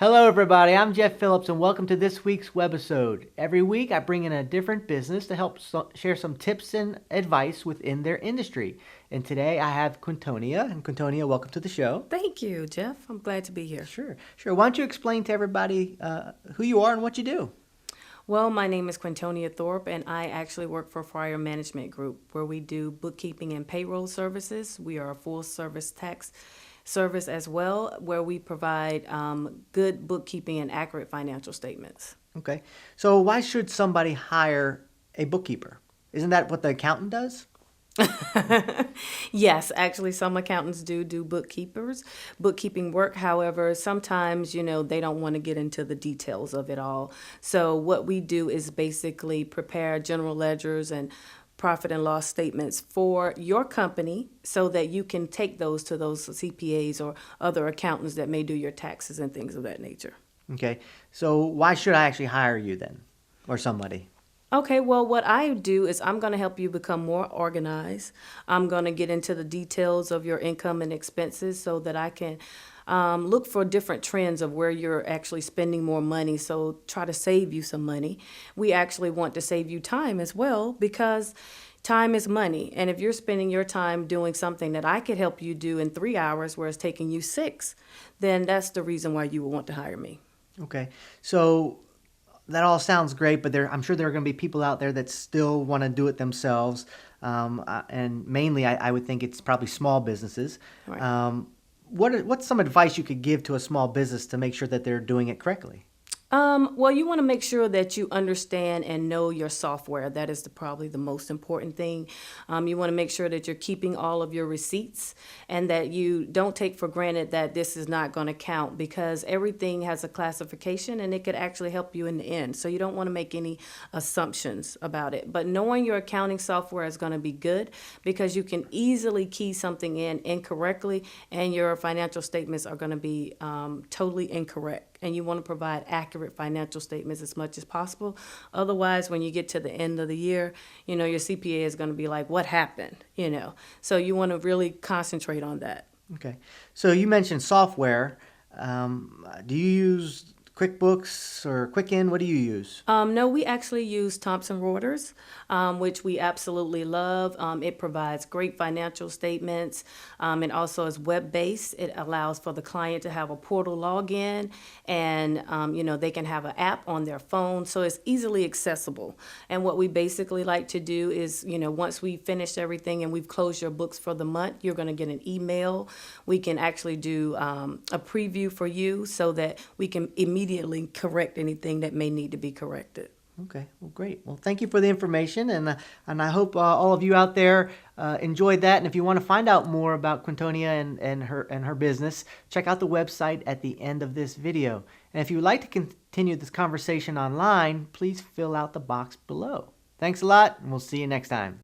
Hello everybody, I'm Jeff Phillips and welcome to this week's webisode. Every week I bring in a different business to help share some tips and advice within their industry. And today I have Quintonia. And Quintonia, welcome to the show. Thank you, Jeff. I'm glad to be here. Sure. Why don't you explain to everybody who you are and what you do? Well, my name is Quintonia Thorpe, and I actually work for Fryer Management Group, where we do bookkeeping and payroll services. We are a full-service tax service as well, where we provide good bookkeeping and accurate financial statements. Okay. So why should somebody hire a bookkeeper? Isn't that what the accountant does? Yes, actually, some accountants do bookkeeping work. However, sometimes, they don't want to get into the details of it all. So what we do is basically prepare general ledgers and profit and loss statements for your company so that you can take those to those CPAs or other accountants that may do your taxes and things of that nature. Okay. So why should I actually hire you then, or somebody? Okay, well, what I do is I'm going to help you become more organized. I'm going to get into the details of your income and expenses so that I can look for different trends of where you're actually spending more money. So try to save you some money. We actually want to save you time as well because time is money. And if you're spending your time doing something that I could help you do in 3 hours, where it's taking you 6, then that's the reason why you would want to hire me. Okay. So that all sounds great, but I'm sure there are going to be people out there that still want to do it themselves. And mainly, I would think it's probably small businesses. Right. What's some advice you could give to a small business to make sure that they're doing it correctly? Well, you want to make sure that you understand and know your software. That is probably the most important thing. You want to make sure that you're keeping all of your receipts and that you don't take for granted that this is not going to count, because everything has a classification and it could actually help you in the end. So you don't want to make any assumptions about it. But knowing your accounting software is going to be good because you can easily key something in incorrectly and your financial statements are going to be totally incorrect. And you want to provide accurate financial statements as much as possible. Otherwise, when you get to the end of the year, your CPA is going to be like, what happened? So you want to really concentrate on that. Okay. So you mentioned software. Do you use QuickBooks or Quicken? What do you use? No, we actually use Thomson Reuters, which we absolutely love. It provides great financial statements. It also is web-based. It allows for the client to have a portal login, and they can have an app on their phone, so it's easily accessible. And what we basically like to do is, once we finish everything and we've closed your books for the month, you're going to get an email. We can actually do a preview for you so that we can immediately correct anything that may need to be corrected. Okay, well, great. Well, thank you for the information, and I hope all of you out there enjoyed that. And if you want to find out more about Quintonia and her business, check out the website at the end of this video. And if you would like to continue this conversation online, please fill out the box below. Thanks a lot, and we'll see you next time.